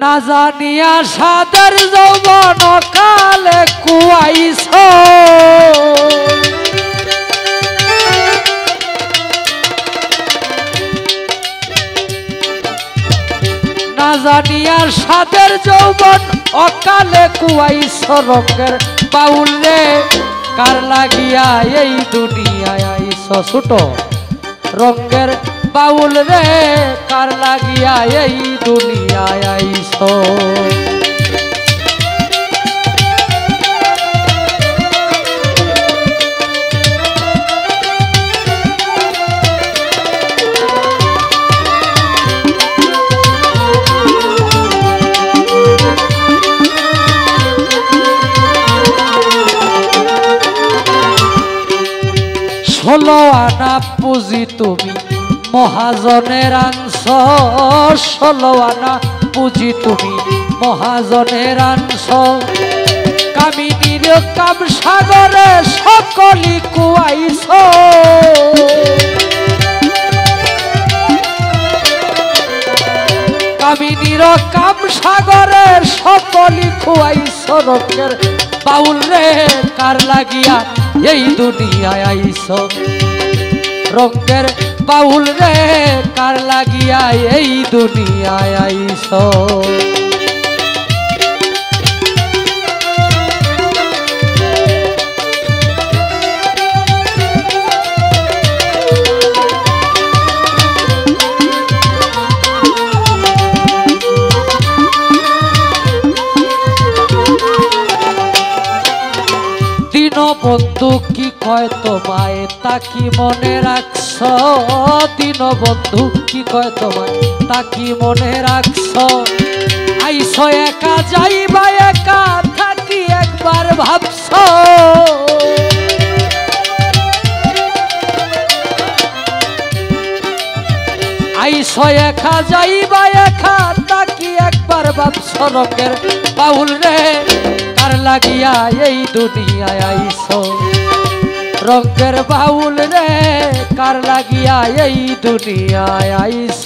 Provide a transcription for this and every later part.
না জানিয়া সাদের যৌবন কালে কুয়াইছ না জানিয়া সাদের যৌবন অকালে কুয়াইছ রঙের বাউল রে কার লাগিয়া এই দুনিয়ায় আইছ ছোট রঙের বাউল রে কার লাগিয়া এই দুনিয়ায় আইছ ষোলো আনা পুঁজি তুমি মহাজনের আংশ ষোলো আনা পুঁজি তুমি মহাজনের আংশ কামিনীর কাম সাগরে সকলি কুয়াইছ কামিনীর কাম সাগরে সকলি কুয়াইছ রঙের বাউল রে কার লাগিয়া এই দুনিয়ায় আইছ রঙের বাউল রে কার লাগিয়া এই দুনিয়ায় আইছ বন্ধু কি কয় তোমায় তা কি মনে রাখছ দিন বন্ধু কি কয় তোমায় তা কি মনে রাখছ আইছ একা যাইবা একা থাকি একবার ভাবছ আইছ একা যাইবা একা থাকি একবার ভাবছ রঙের বাউল রে কার লাগিয়া এই দুনিয়ায় আইছ রঙের বাউল রে কার লাগিয়া এই দুনিয়ায় আইছ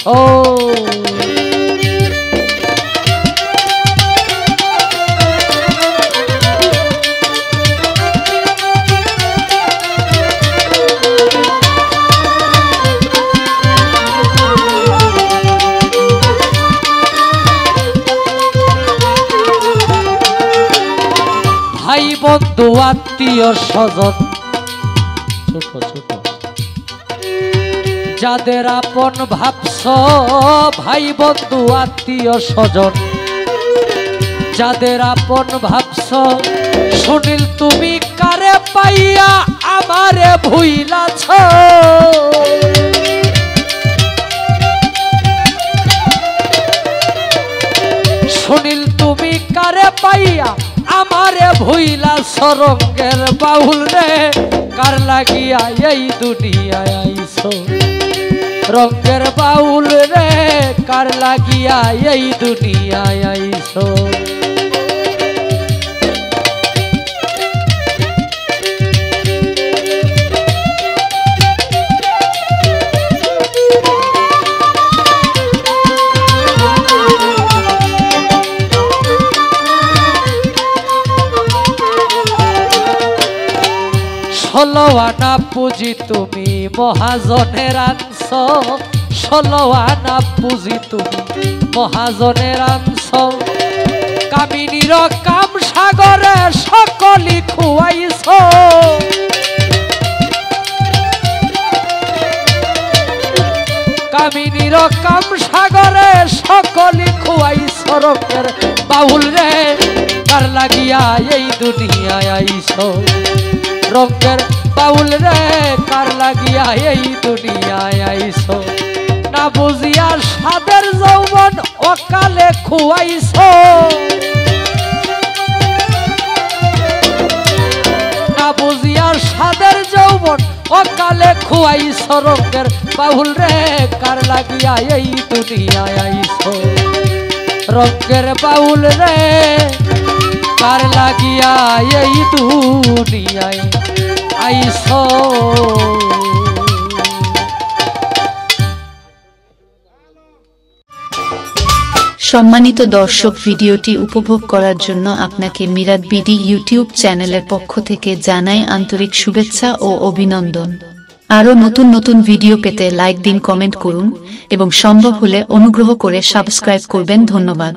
ভাই বন্ধু আত্মীয় স্বজন ছোট ছোট যাদের আপন ভাবছ ভাই বন্ধু আত্মীয় স্বজন যাদের আপন ভাবছ সুনীল তুমি কারে পাইয়া আমারে ভুইলাছ সুনীল তুমি কারে পাইয়া আমারে ভুইলা রঙের বাউল রে কার লাগিয়া এই দুনিয়ায় আইছ রঙের বাউল রে কার লাগিয়া এই দুনিয়ায় আইছ ষোলো আনা পুঁজি তুমি মহাজনের আংশ ষোলো আনা পুঁজি তুমি মহাজনের অংশ কামিনীর কাম সাগরে সকলি খুয়াইছ কামিনীর কাম সাগরে সকলি খুয়াইছ রঙের বাউল রে কার লাগিয়া এই দুনিয়ায় আইছ রঙের বাউল রে কার লাগিয়া এই দুনিয়ায় আইছ না বুঝিয়া সাদের যৌবন অকালে খুয়াইছ না বুঝিয়া সাদের যৌবন অকালে খুয়াইছ রঙের বাউল রে কার লাগিয়া এই দুনিয়ায় আইছ রঙের বাউল রে কার লাগিয়া এই দুনিয়ায় আইছ। সম্মানিত দর্শক, ভিডিওটি উপভোগ করার জন্য আপনাকে মিরাত বিডি ইউটিউব চ্যানেলের পক্ষ থেকে জানাই আন্তরিক শুভেচ্ছা ও অভিনন্দন। আরও নতুন নতুন ভিডিও পেতে লাইক দিন, কমেন্ট করুন এবং সম্ভব হলে অনুগ্রহ করে সাবস্ক্রাইব করবেন। ধন্যবাদ।